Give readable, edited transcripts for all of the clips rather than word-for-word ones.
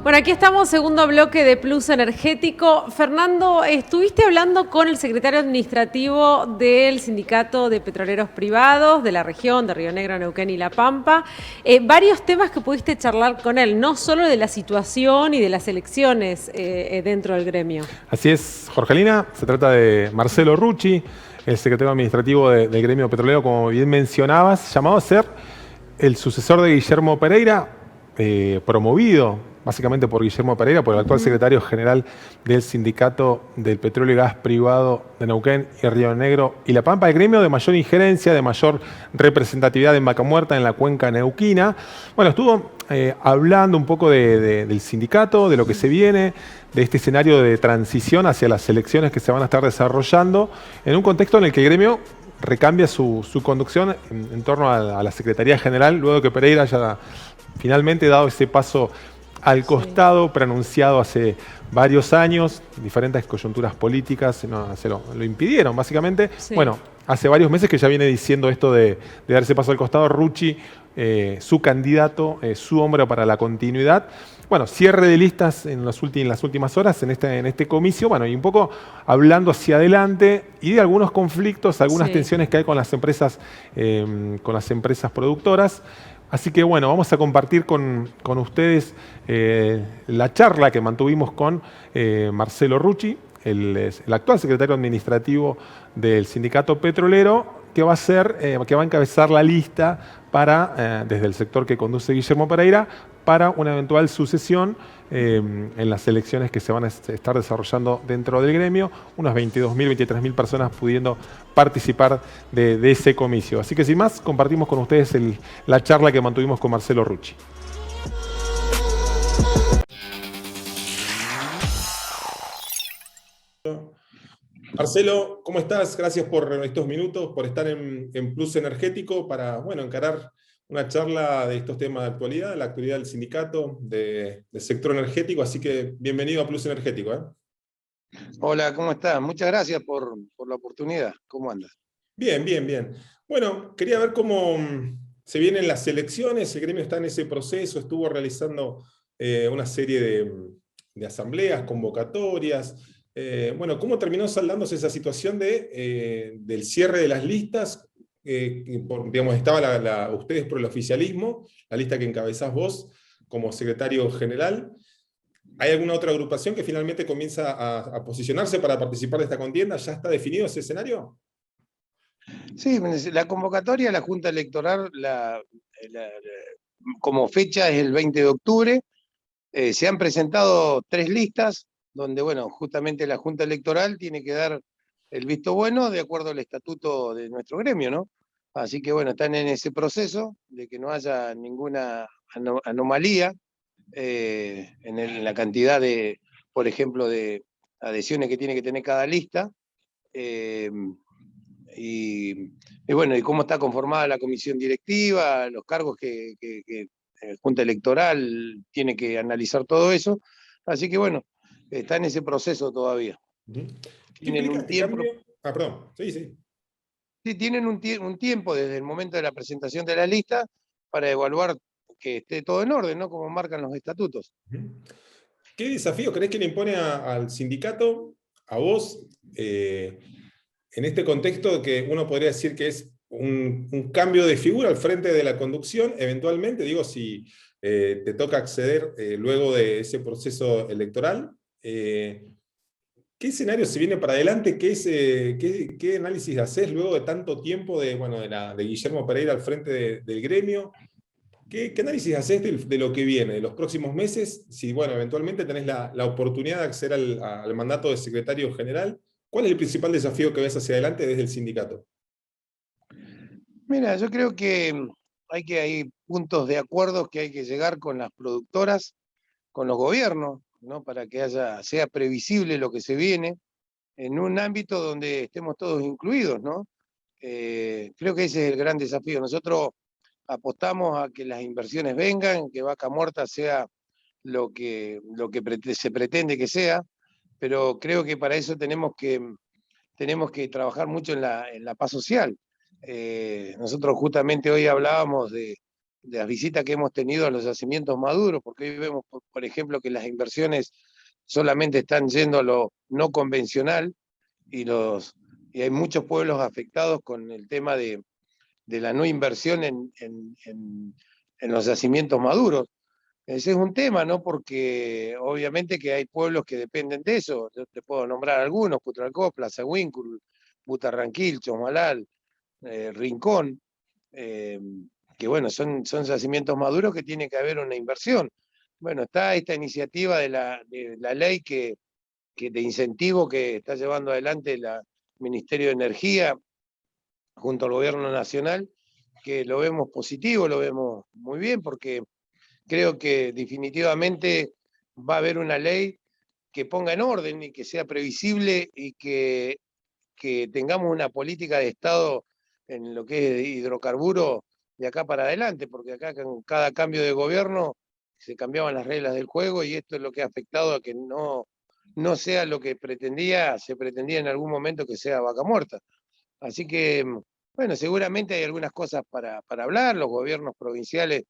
Bueno, aquí estamos, segundo bloque de Plus Energético. Fernando, estuviste hablando con el secretario administrativo del Sindicato de Petroleros Privados de la región de Río Negro, Neuquén y La Pampa. Varios temas que pudiste charlar con él, no solo de la situación y de las elecciones dentro del gremio. Así es, Jorgelina, se trata de Marcelo Rucci, el secretario administrativo del gremio petrolero, como bien mencionabas, llamado a ser el sucesor de Guillermo Pereira, promovido básicamente por Guillermo Pereira, por el actual secretario general del Sindicato del Petróleo y Gas Privado de Neuquén y Río Negro y La Pampa, el gremio de mayor injerencia, de mayor representatividad en Vaca Muerta, en la cuenca neuquina. Bueno, estuvo hablando un poco del sindicato, de lo que se viene, de este escenario de transición hacia las elecciones que se van a estar desarrollando, en un contexto en el que el gremio recambia su conducción en torno a la Secretaría General, luego de que Pereira haya finalmente dado ese paso al costado, preanunciado hace varios años, diferentes coyunturas políticas no, lo impidieron, básicamente. Sí. Bueno, hace varios meses que ya viene diciendo esto de dar ese paso al costado. Rucci, su candidato, su hombre para la continuidad. Bueno, cierre de listas en las últimas horas en este comicio, bueno, y un poco hablando hacia adelante y de algunos conflictos, algunas tensiones que hay con las empresas productoras. Así que bueno, vamos a compartir con ustedes la charla que mantuvimos con Marcelo Rucci, el actual secretario administrativo del Sindicato Petrolero, que va a encabezar la lista para, desde el sector que conduce Guillermo Pereira, para una eventual sucesión en las elecciones que se van a estar desarrollando dentro del gremio, unas 22.000, 23.000 personas pudiendo participar de ese comicio. Así que sin más, compartimos con ustedes la charla que mantuvimos con Marcelo Rucci. Marcelo, ¿cómo estás? Gracias por estos minutos, por estar en Plus Energético para, bueno, encarar una charla de estos temas de actualidad, la actualidad del sindicato, del sector energético, así que bienvenido a Plus Energético. Hola, ¿cómo estás? Muchas gracias por la oportunidad. ¿Cómo andas? Bien, bien, bien. Bueno, quería ver cómo se vienen las elecciones, el gremio está en ese proceso, estuvo realizando una serie de asambleas, convocatorias. Bueno, ¿cómo terminó saldándose esa situación del cierre de las listas? Digamos, estaba ustedes por el oficialismo, la lista que encabezás vos como secretario general. ¿Hay alguna otra agrupación que finalmente comienza a posicionarse para participar de esta contienda? ¿Ya está definido ese escenario? Sí, la convocatoria, la Junta Electoral, como fecha es el 20 de octubre. Se han presentado 3 listas, donde, bueno, justamente la Junta Electoral tiene que dar el visto bueno de acuerdo al estatuto de nuestro gremio, ¿no? Así que, bueno, están en ese proceso de que no haya ninguna anomalía en la cantidad de, por ejemplo, de adhesiones que tiene que tener cada lista. Y bueno, y cómo está conformada la comisión directiva, los cargos que Junta Electoral tiene que analizar todo eso. Así que bueno, está en ese proceso todavía. ¿Qué implica este cambio? Perdón, sí. Sí, tienen un tiempo desde el momento de la presentación de la lista para evaluar que esté todo en orden, ¿no? Como marcan los estatutos. ¿Qué desafío crees que le impone al sindicato, a vos, en este contexto que uno podría decir que es un cambio de figura al frente de la conducción, eventualmente, digo, si te toca acceder luego de ese proceso electoral? ¿Qué escenario se viene para adelante? ¿Qué análisis haces luego de tanto tiempo de Guillermo Pereira al frente del gremio? ¿Qué análisis haces de lo que viene, de los próximos meses? Si, bueno, eventualmente tenés la oportunidad de acceder al mandato de secretario general, ¿cuál es el principal desafío que ves hacia adelante desde el sindicato? Mira, yo creo que hay puntos de acuerdo que hay que llegar con las productoras, con los gobiernos, ¿no? Para que sea previsible lo que se viene en un ámbito donde estemos todos incluidos, ¿no? Creo que ese es el gran desafío. Nosotros apostamos a que las inversiones vengan, que Vaca Muerta sea lo que se pretende que sea, pero creo que para eso tenemos que trabajar mucho en la paz social. Nosotros justamente hoy hablábamos las visitas que hemos tenido a los yacimientos maduros, porque hoy vemos, por ejemplo, que las inversiones solamente están yendo a lo no convencional y hay muchos pueblos afectados con el tema de la no inversión en los yacimientos maduros. Ese es un tema, ¿no? Porque obviamente que hay pueblos que dependen de eso. Yo te puedo nombrar algunos: Putralcó, Plaza Huíncul, Butarranquil, Chosmalal, Rincón, eh, que bueno, son yacimientos maduros que tiene que haber una inversión. Bueno, está esta iniciativa de la ley de incentivo que está llevando adelante el Ministerio de Energía junto al Gobierno Nacional, que lo vemos positivo, lo vemos muy bien, porque creo que definitivamente va a haber una ley que ponga en orden y que sea previsible y que tengamos una política de Estado en lo que es hidrocarburos de acá para adelante, porque acá con cada cambio de gobierno se cambiaban las reglas del juego y esto es lo que ha afectado a que no sea lo que se pretendía en algún momento que sea Vaca Muerta. Así que, bueno, seguramente hay algunas cosas para hablar, los gobiernos provinciales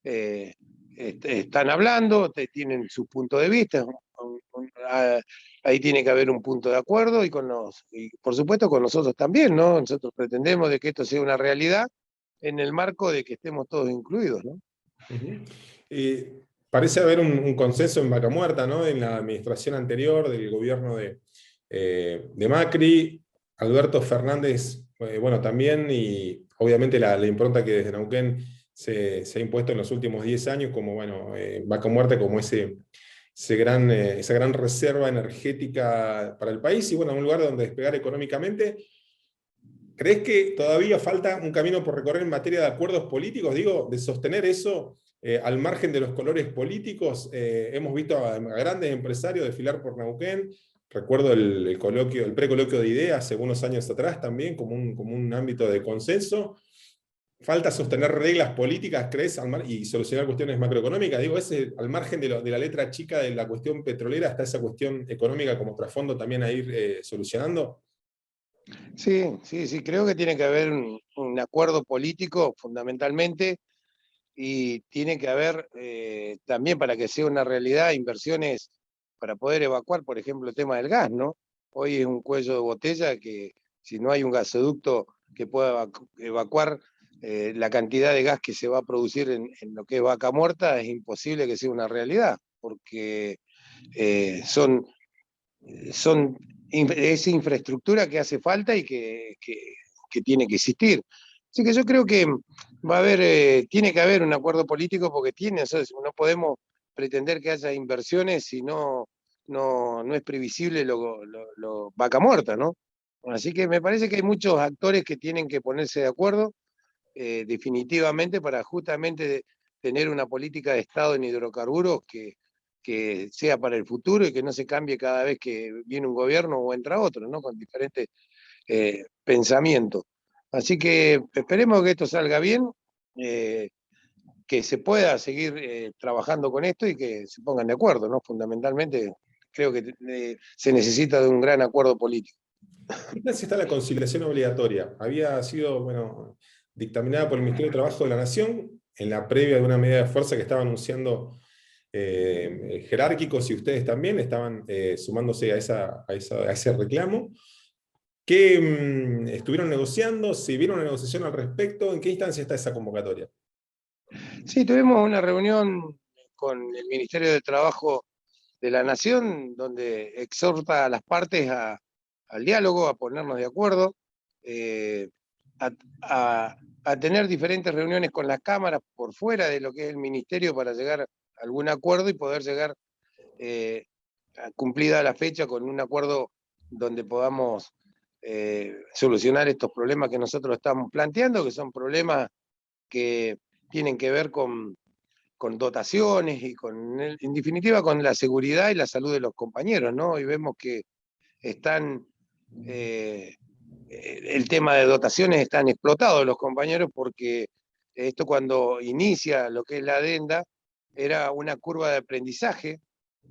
eh, están hablando, tienen su punto de vista, ahí tiene que haber un punto de acuerdo y por supuesto con nosotros también, ¿no? Nosotros pretendemos de que esto sea una realidad en el marco de que estemos todos incluidos, ¿no? Ujú. Parece haber un consenso en Vaca Muerta, ¿no? En la administración anterior del gobierno de Macri, Alberto Fernández, bueno, también, y obviamente la impronta que desde Neuquén se ha impuesto en los últimos 10 años, como, bueno, Vaca Muerta como esa gran reserva energética para el país, y bueno, un lugar donde despegar económicamente. ¿Crees que todavía falta un camino por recorrer en materia de acuerdos políticos? Digo, de sostener eso al margen de los colores políticos. Hemos visto a grandes empresarios desfilar por Neuquén. Recuerdo el precoloquio de ideas hace unos años atrás también, como un ámbito de consenso. Falta sostener reglas políticas, ¿crees? Y solucionar cuestiones macroeconómicas. Digo, al margen de la letra chica de la cuestión petrolera, está esa cuestión económica como trasfondo también a ir solucionando. Sí, creo que tiene que haber un acuerdo político fundamentalmente y tiene que haber también, para que sea una realidad, inversiones para poder evacuar, por ejemplo, el tema del gas, ¿no? Hoy es un cuello de botella que si no hay un gasoducto que pueda evacuar la cantidad de gas que se va a producir en lo que es Vaca Muerta, es imposible que sea una realidad, porque es infraestructura que hace falta y que tiene que existir. Así que yo creo que tiene que haber un acuerdo político porque no podemos pretender que haya inversiones si no es previsible lo Vaca Muerta, ¿no? Así que me parece que hay muchos actores que tienen que ponerse de acuerdo definitivamente para justamente tener una política de Estado en hidrocarburos que sea para el futuro y que no se cambie cada vez que viene un gobierno o entra otro, ¿no? Con diferentes pensamientos. Así que esperemos que esto salga bien, que se pueda seguir trabajando con esto y que se pongan de acuerdo, ¿no? Fundamentalmente creo que se necesita de un gran acuerdo político. ¿Qué tal si está la conciliación obligatoria? Había sido, bueno, dictaminada por el Ministerio de Trabajo de la Nación en la previa de una medida de fuerza que estaba anunciando jerárquicos, y ustedes también estaban sumándose a ese reclamo. ¿Qué estuvieron negociando? ¿Si vieron una negociación al respecto? ¿En qué instancia está esa convocatoria? Sí, tuvimos una reunión con el Ministerio de Trabajo de la Nación, donde exhorta a las partes al diálogo, a ponernos de acuerdo, eh, a, a tener diferentes reuniones con las cámaras por fuera de lo que es el ministerio para llegar a algún acuerdo y poder llegar cumplida la fecha con un acuerdo donde podamos solucionar estos problemas que nosotros estamos planteando, que son problemas que tienen que ver con dotaciones y en definitiva con la seguridad y la salud de los compañeros, ¿no? Y vemos que están, el tema de dotaciones están explotados los compañeros porque esto cuando inicia lo que es la adenda era una curva de aprendizaje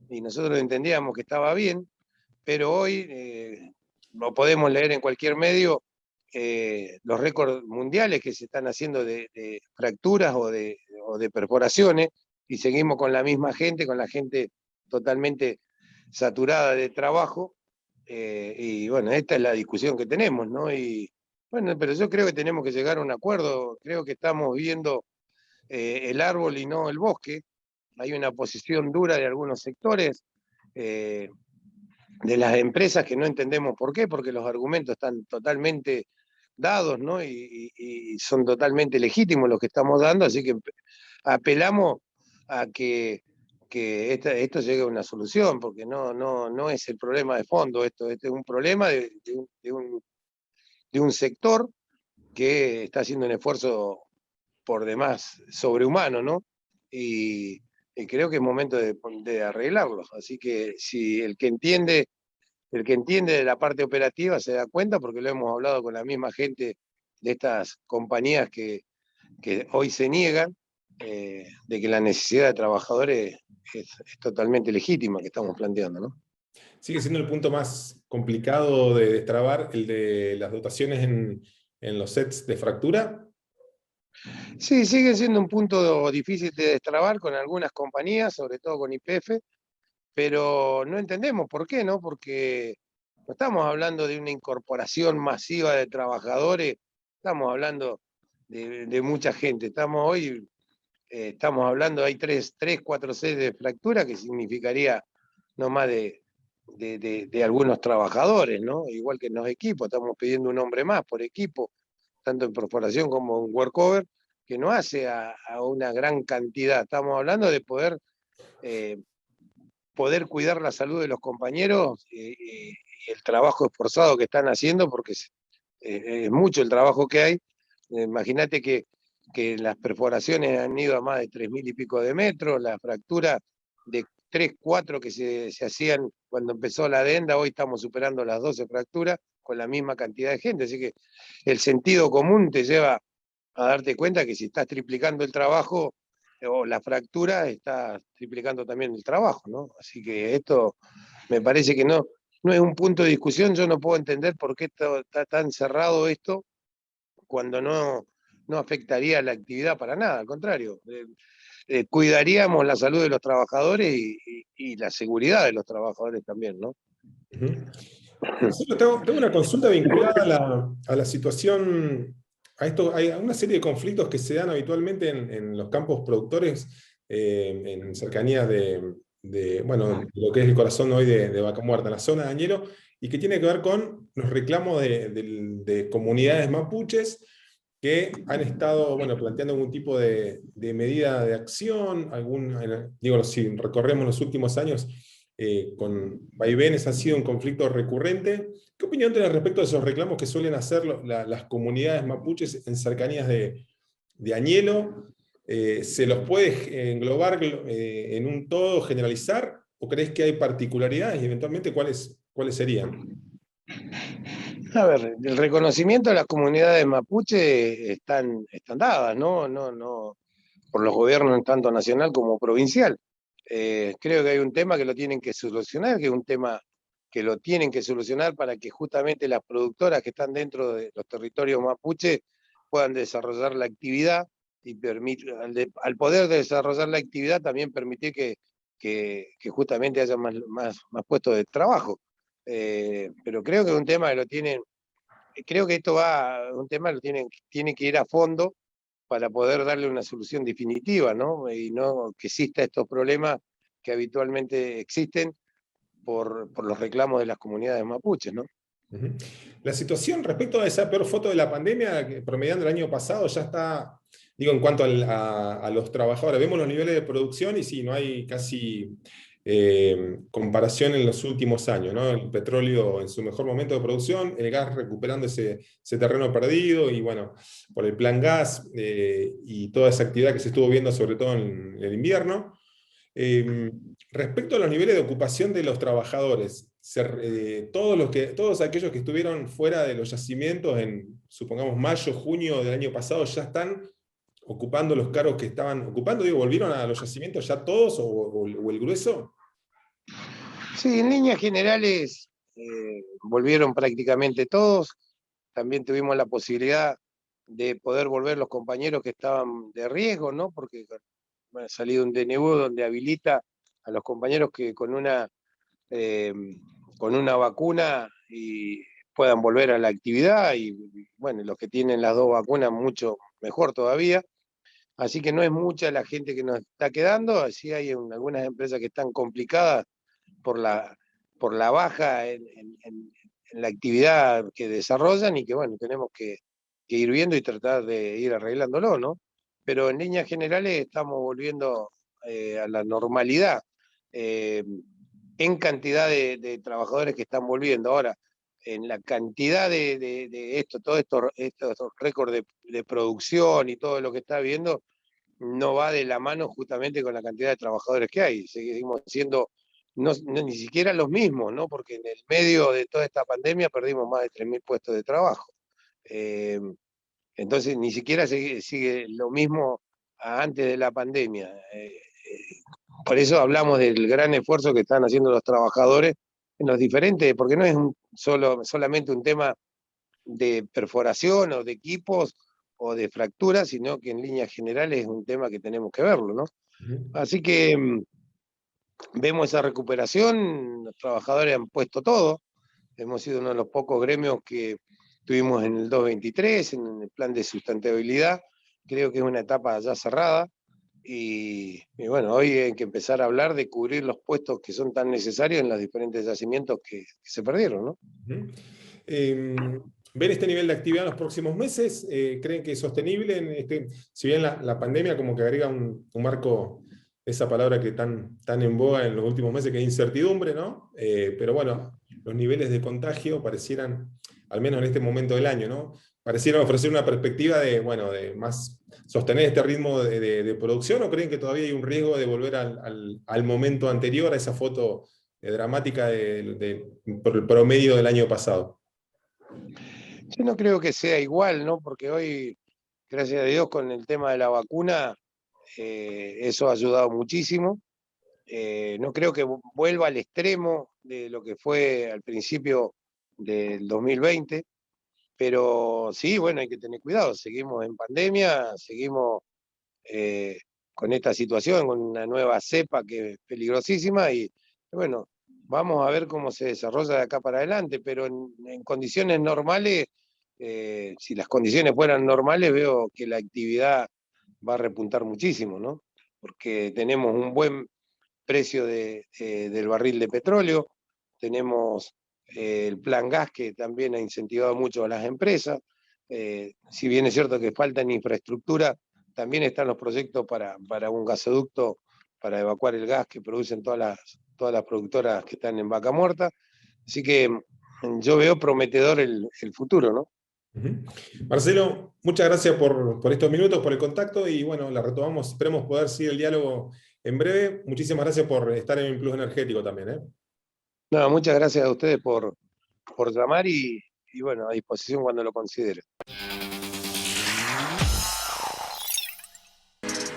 y nosotros entendíamos que estaba bien, pero hoy lo podemos leer en cualquier medio, los récords mundiales que se están haciendo de fracturas o de o de perforaciones, y seguimos con la misma gente, con la gente totalmente saturada de trabajo, y bueno, esta es la discusión que tenemos, ¿no? Y bueno, pero yo creo que tenemos que llegar a un acuerdo, creo que estamos viendo el árbol y no el bosque, hay una posición dura de algunos sectores, de las empresas que no entendemos por qué, porque los argumentos están totalmente dados, ¿no? Y son totalmente legítimos los que estamos dando, así que apelamos a que esto llegue a una solución, porque no es el problema de fondo, esto es un problema de un sector que está haciendo un esfuerzo por demás sobrehumano, ¿no? Y creo que es momento de arreglarlos. Así que si el que entiende de la parte operativa se da cuenta, porque lo hemos hablado con la misma gente de estas compañías que hoy se niegan, de que la necesidad de trabajadores es totalmente legítima que estamos planteando, ¿no? Sigue siendo el punto más complicado de destrabar, el de las dotaciones en los sets de fractura. Sí, sigue siendo un punto difícil de destrabar con algunas compañías, sobre todo con YPF, pero no entendemos por qué, ¿no? Porque no estamos hablando de una incorporación masiva de trabajadores, estamos hablando de mucha gente. Estamos hablando, hay tres, 4 sedes de fractura, que significaría no más de algunos trabajadores, ¿no? Igual que en los equipos, estamos pidiendo un hombre más por equipo, tanto en perforación como en workover, que no hace a una gran cantidad. Estamos hablando de eh, poder cuidar la salud de los compañeros y el trabajo esforzado que están haciendo, porque es mucho el trabajo que hay. Imagínate que las perforaciones han ido a más de 3.000 y pico de metros, la fractura de 3, 4 que se hacían cuando empezó la adenda, hoy estamos superando las 12 fracturas con la misma cantidad de gente, así que el sentido común te lleva a darte cuenta que si estás triplicando el trabajo o la fractura, estás triplicando también el trabajo, ¿no? Así que esto me parece que no es un punto de discusión, yo no puedo entender por qué está tan cerrado esto cuando no afectaría la actividad para nada, al contrario. Cuidaríamos la salud de los trabajadores y la seguridad de los trabajadores también, ¿no? Ujú. Marcelo, tengo una consulta vinculada a la situación, a esto. Hay una serie de conflictos que se dan habitualmente en los campos productores, en cercanías bueno, lo que es el corazón hoy de Vaca Muerta, en la zona de Añelo, y que tiene que ver con los reclamos de comunidades mapuches que han estado, bueno, planteando algún tipo de medida de acción, digo, si recorremos los últimos años, con vaivenes ha sido un conflicto recurrente. ¿Qué opinión tenés respecto a esos reclamos que suelen hacer las comunidades mapuches en cercanías de Añelo? ¿Se los puede englobar en un todo, generalizar? ¿O crees que hay particularidades y eventualmente cuáles serían? A ver, el reconocimiento de las comunidades mapuche están dadas, ¿no? No, por los gobiernos tanto nacional como provincial. Creo que hay un tema que lo tienen que solucionar, que es un tema que lo tienen que solucionar para que justamente las productoras que están dentro de los territorios mapuche puedan desarrollar la actividad y al poder desarrollar la actividad también permitir que justamente haya más puestos de trabajo. Pero creo que es un tema que lo tienen, creo que un tema que tiene que ir a fondo para poder darle una solución definitiva, ¿no? Y no que exista estos problemas que habitualmente existen por los reclamos de las comunidades mapuches, ¿no? Ujú. La situación respecto a esa peor foto de la pandemia, promediando el año pasado, ya está, digo, en cuanto a los trabajadores. Vemos los niveles de producción y sí, no hay casi comparación en los últimos años, ¿no? El petróleo en su mejor momento de producción, el gas recuperando ese terreno perdido, y bueno, por el plan gas y toda esa actividad que se estuvo viendo sobre todo en el invierno. Respecto a los niveles de ocupación de los trabajadores, todos aquellos que estuvieron fuera de los yacimientos en, supongamos, mayo, junio del año pasado, ya están ocupando los cargos que estaban ocupando. Digo, ¿volvieron a los yacimientos ya todos o el grueso? Sí, en líneas generales volvieron prácticamente todos. También tuvimos la posibilidad de poder volver los compañeros que estaban de riesgo, ¿no? Porque ha salido un DNU donde habilita a los compañeros que con una vacuna y puedan volver a la actividad y bueno, los que tienen las 2 vacunas mucho mejor todavía. Así que no es mucha la gente que nos está quedando, así hay algunas empresas que están complicadas por la baja en la actividad que desarrollan y que bueno, tenemos que ir viendo y tratar de ir arreglándolo, ¿no? Pero en líneas generales estamos volviendo a la normalidad. En cantidad de trabajadores que están volviendo. Ahora, en la cantidad de esto, todos estos récords de producción y todo lo que está viendo, no va de la mano justamente con la cantidad de trabajadores que hay. Seguimos siendo ni siquiera los mismos, ¿no? Porque en el medio de toda esta pandemia perdimos más de 3.000 puestos de trabajo. Entonces, ni siquiera sigue lo mismo antes de la pandemia. Por eso hablamos del gran esfuerzo que están haciendo los trabajadores en los diferentes, porque no es solamente un tema de perforación o de equipos o de fracturas, sino que en líneas generales es un tema que tenemos que verlo, ¿no? Así que vemos esa recuperación, los trabajadores han puesto todo, hemos sido uno de los pocos gremios que tuvimos en el 223, en el plan de sustentabilidad, creo que es una etapa ya cerrada, y bueno, hoy hay que empezar a hablar de cubrir los puestos que son tan necesarios en los diferentes yacimientos que se perdieron, ¿no? ¿Ven este nivel de actividad en los próximos meses? ¿Creen que es sostenible? Si bien la pandemia como que agrega un marco, esa palabra que tan en boga en los últimos meses, que es incertidumbre, ¿no? Pero bueno, los niveles de contagio parecieran, al menos en este momento del año, ¿no? Parecieran ofrecer una perspectiva de más sostener este ritmo de producción, ¿o creen que todavía hay un riesgo de volver al momento anterior, a esa foto dramática por el promedio del año pasado? Yo no creo que sea igual, ¿no? Porque hoy, gracias a Dios, con el tema de la vacuna, eso ha ayudado muchísimo. No creo que vuelva al extremo de lo que fue al principio del 2020, pero sí, bueno, hay que tener cuidado. Seguimos en pandemia, seguimos con esta situación, con una nueva cepa que es peligrosísima y bueno, vamos a ver cómo se desarrolla de acá para adelante, pero en condiciones normales, si las condiciones fueran normales, veo que la actividad va a repuntar muchísimo, ¿no? Porque tenemos un buen precio del barril de petróleo, tenemos el plan gas que también ha incentivado mucho a las empresas, si bien es cierto que falta en infraestructura, también están los proyectos para un gasoducto para evacuar el gas que producen todas las productoras que están en Vaca Muerta, así que yo veo prometedor el futuro, ¿no? Marcelo, muchas gracias por estos minutos, por el contacto y bueno, la retomamos, esperemos poder seguir el diálogo en breve. Muchísimas gracias por estar en Plus Energético también, ¿eh? No, muchas gracias a ustedes por llamar y bueno, a disposición cuando lo consideren.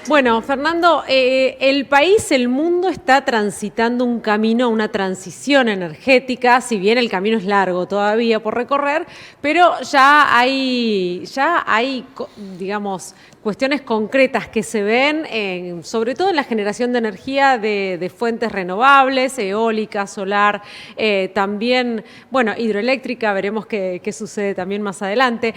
Bueno, Fernando, el país, el mundo está transitando un camino, una transición energética, si bien el camino es largo todavía por recorrer, pero ya hay, digamos, cuestiones concretas que se ven, sobre todo en la generación de energía de fuentes renovables, eólica, solar, también, bueno, hidroeléctrica, veremos qué sucede también más adelante.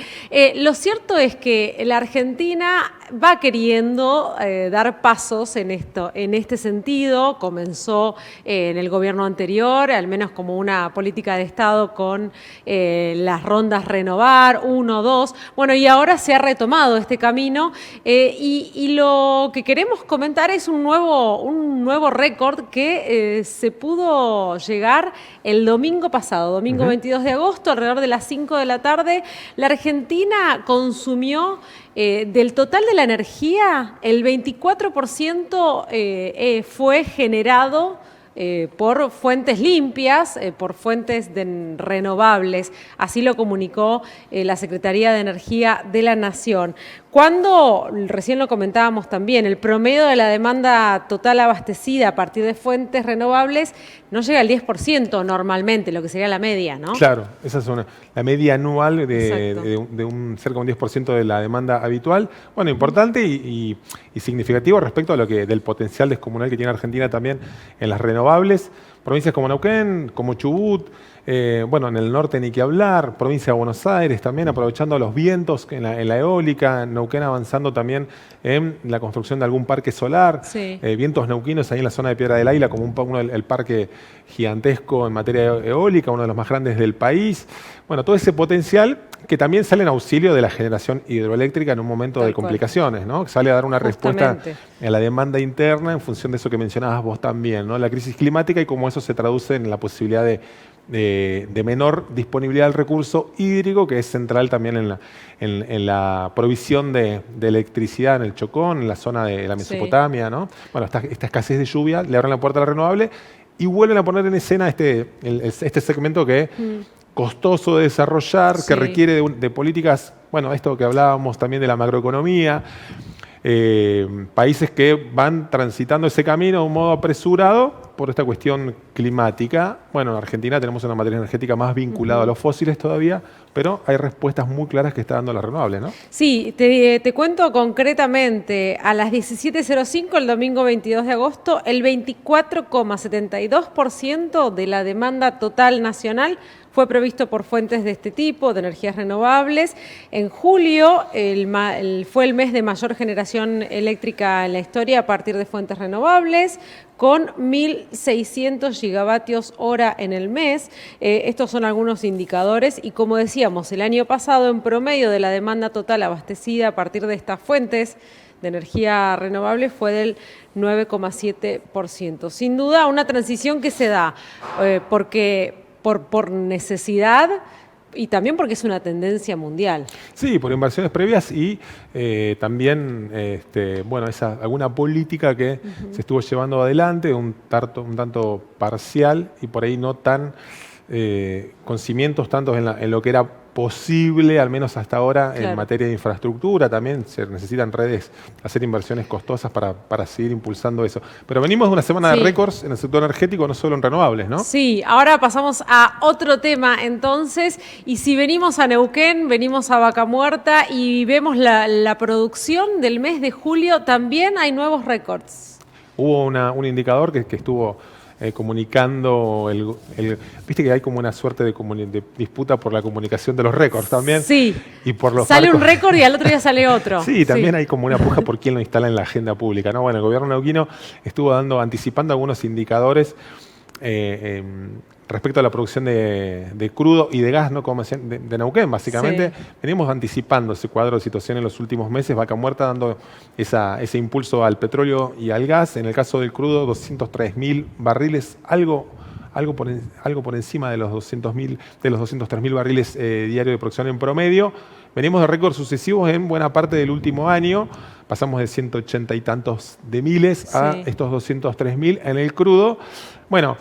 Lo cierto es que la Argentina va queriendo dar pasos en este sentido. Comenzó en el gobierno anterior, al menos como una política de Estado con las rondas Renovar, 1, 2. Bueno, y ahora se ha retomado este camino y lo que queremos comentar es un nuevo récord que se pudo llegar el domingo pasado, domingo 22 de agosto, alrededor de las 5 de la tarde. La Argentina consumió del total de la energía, el 24% fue generado por fuentes limpias, por fuentes renovables. Así lo comunicó la Secretaría de Energía de la Nación. Cuando, recién lo comentábamos también, el promedio de la demanda total abastecida a partir de fuentes renovables no llega al 10% normalmente, lo que sería la media, ¿no? Claro, esa es una. la media anual de Exacto. un cerca de un 10% de la demanda habitual. Bueno, importante y significativo respecto a lo que del potencial descomunal que tiene Argentina también en las renovables. Provincias como Neuquén, como Chubut, bueno, en el norte ni que hablar, provincia de Buenos Aires también aprovechando los vientos en la eólica, Neuquén avanzando también en la construcción de algún parque solar, Sí. vientos neuquinos ahí en la zona de Piedra del Águila como el parque gigantesco en materia eólica, uno de los más grandes del país. Bueno, todo ese potencial que también sale en auxilio de la generación hidroeléctrica en un momento Tal de cual. complicaciones, ¿no? Sale a dar una respuesta Justamente. a la demanda interna en función de eso que mencionabas vos también, ¿no? La crisis climática y cómo eso se traduce en la posibilidad de menor disponibilidad del recurso hídrico, que es central también en la provisión de electricidad en el Chocón, en la zona de la Mesopotamia, ¿no? Bueno, esta escasez de lluvia le abren la puerta a la renovable y vuelven a poner en escena este segmento que costoso de desarrollar, Sí. que requiere de políticas, bueno, esto que hablábamos también de la macroeconomía, países que van transitando ese camino de un modo apresurado por esta cuestión climática. Bueno, en Argentina tenemos una materia energética más vinculada a los fósiles todavía, pero hay respuestas muy claras que está dando la renovable, ¿no? Sí, te cuento concretamente, a las 17:05 el domingo 22 de agosto, el 24,72% de la demanda total nacional fue provisto por fuentes de este tipo, de energías renovables. En julio fue el mes de mayor generación eléctrica en la historia a partir de fuentes renovables, con 1.600 gigavatios hora en el mes. Estos son algunos indicadores y como decíamos, el año pasado en promedio de la demanda total abastecida a partir de estas fuentes de energía renovable fue del 9,7%. Sin duda una transición que se da porque por necesidad y también porque es una tendencia mundial. Sí, por inversiones previas y también bueno, alguna política que se estuvo llevando adelante, un tanto parcial y por ahí no tan con cimientos tantos en lo que era posible, al menos hasta ahora, Claro. en materia de infraestructura. También se necesitan redes, hacer inversiones costosas para seguir impulsando eso. Pero venimos de una semana de Sí. récords en el sector energético, no solo en renovables, ¿no? Sí, ahora pasamos a otro tema entonces, y si venimos a Neuquén, venimos a Vaca Muerta y vemos la producción del mes de julio, también hay nuevos récords. Hubo un indicador que estuvo comunicando, viste que hay como una suerte de disputa por la comunicación de los récords también. Sí, Y por los sale un marcos. récord y al otro día sale otro. Sí, también hay como una puja por quién lo instala en la agenda pública, ¿no? Bueno, el gobierno neuquino estuvo anticipando algunos indicadores respecto a la producción de crudo y de gas, ¿no? Como de Neuquén, básicamente. Sí. Venimos anticipando ese cuadro de situación en los últimos meses. Vaca Muerta dando ese impulso al petróleo y al gas. En el caso del crudo, 203.000 barriles, algo por encima de los 203.000 barriles diarios de producción en promedio. Venimos de récords sucesivos en buena parte del último año. Pasamos de 180 y tantos de miles a estos 203.000 en el crudo. Bueno,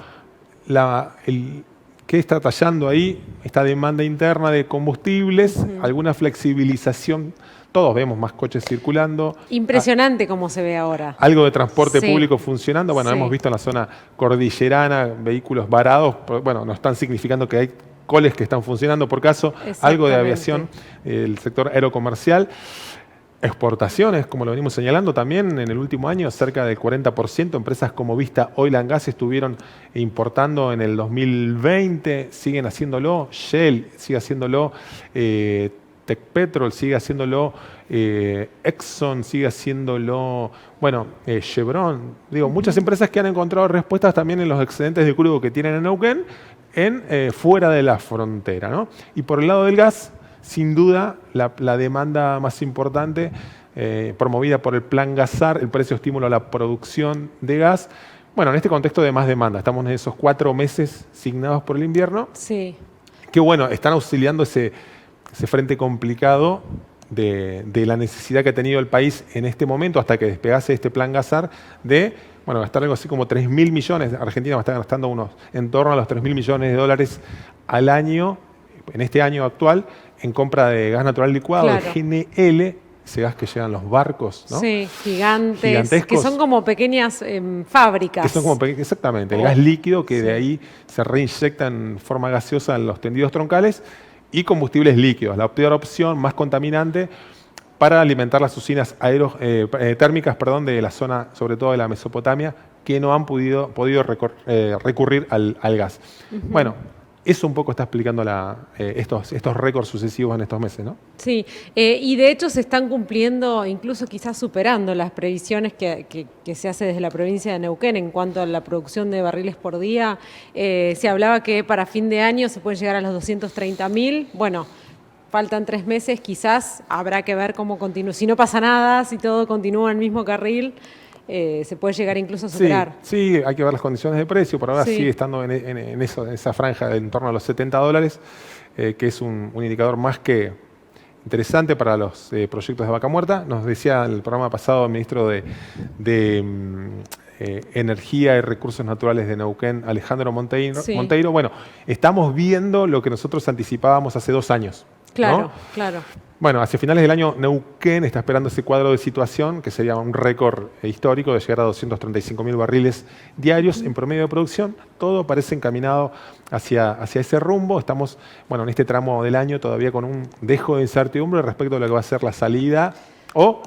¿qué está tallando ahí? Esta demanda interna de combustibles, alguna flexibilización. Todos vemos más coches circulando. Impresionante cómo se ve ahora. Algo de transporte Sí. público funcionando. Bueno, Sí. hemos visto en la zona cordillerana vehículos varados. Bueno, no están significando que hay coles que están funcionando. Por caso, algo de Exactamente. aviación, el sector aerocomercial. Exportaciones, como lo venimos señalando también en el último año, cerca del 40%. Empresas como Vista Oil and Gas estuvieron importando en el 2020, siguen haciéndolo. Shell sigue haciéndolo, Tecpetrol sigue haciéndolo, Exxon sigue haciéndolo, bueno, Chevron. Digo, muchas empresas que han encontrado respuestas también en los excedentes de crudo que tienen en Neuquén, fuera de la frontera, ¿no? Y por el lado del gas, sin duda, la demanda más importante, promovida por el Plan Gasar, el precio estímulo a la producción de gas. Bueno, en este contexto de más demanda, estamos en esos 4 meses signados por el invierno, Sí. que bueno, están auxiliando ese frente complicado de la necesidad que ha tenido el país en este momento, hasta que despegase este Plan Gasar, de gastar algo así como 3.000 millones. Argentina va a estar gastando en torno a los 3.000 millones de dólares al año, en este año actual, en compra de gas natural licuado, Claro. de GNL, ese gas que llegan los barcos, ¿no? Sí, gigantes, Gigantescos. que son como pequeñas fábricas. Que son como exactamente, el gas líquido que de ahí se reinyecta en forma gaseosa en los tendidos troncales. y combustibles líquidos, la peor opción, más contaminante, para alimentar las usinas térmicas de la zona, sobre todo de la Mesopotamia, que no han podido recurrir al gas. Bueno, eso un poco está explicando estos récords sucesivos en estos meses, ¿no? Sí, y de hecho se están cumpliendo, incluso quizás superando las previsiones que se hace desde la provincia de Neuquén en cuanto a la producción de barriles por día. Se hablaba que para fin de año se pueden llegar a los 230.000. Bueno, faltan 3 meses, quizás habrá que ver cómo continúa. Si no pasa nada, si todo continúa en el mismo carril, se puede llegar incluso a superar. Sí, hay que ver las condiciones de precio. Por ahora Sí. sigue estando en esa franja de en torno a los $70, que es un indicador más que interesante para los proyectos de vaca muerta. Nos decía en el programa pasado el ministro de Energía y Recursos Naturales de Neuquén, Alejandro Monteiro. Sí. Bueno, estamos viendo lo que nosotros anticipábamos hace 2 años. Claro, ¿no? claro. Bueno, hacia finales del año Neuquén está esperando ese cuadro de situación, que sería un récord histórico de llegar a 235.000 barriles diarios en promedio de producción. Todo parece encaminado hacia ese rumbo. Estamos, en este tramo del año todavía con un dejo de incertidumbre respecto a lo que va a ser la salida o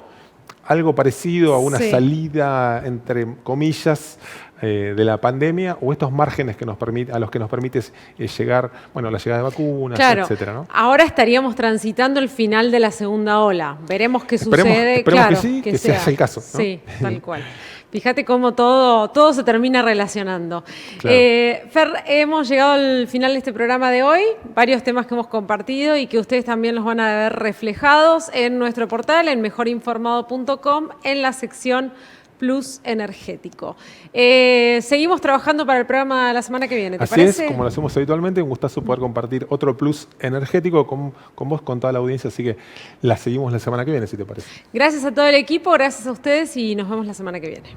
algo parecido a una salida, entre comillas, de la pandemia, o estos márgenes a los que nos permite llegar, la llegada de vacunas, etcétera, ¿no? Ahora estaríamos transitando el final de la segunda ola. Veremos qué sucede. Esperemos que sí, que sea el caso, ¿no? Sí, tal cual. Fíjate cómo todo se termina relacionando. Claro. Fer, hemos llegado al final de este programa de hoy. Varios temas que hemos compartido y que ustedes también los van a ver reflejados en nuestro portal, en mejorinformado.com, en la sección Plus Energético. Seguimos trabajando para el programa la semana que viene, ¿te parece? Así es, como lo hacemos habitualmente. Un gustazo poder compartir otro Plus Energético con vos, con toda la audiencia. Así que la seguimos la semana que viene, si te parece. Gracias a todo el equipo, gracias a ustedes y nos vemos la semana que viene.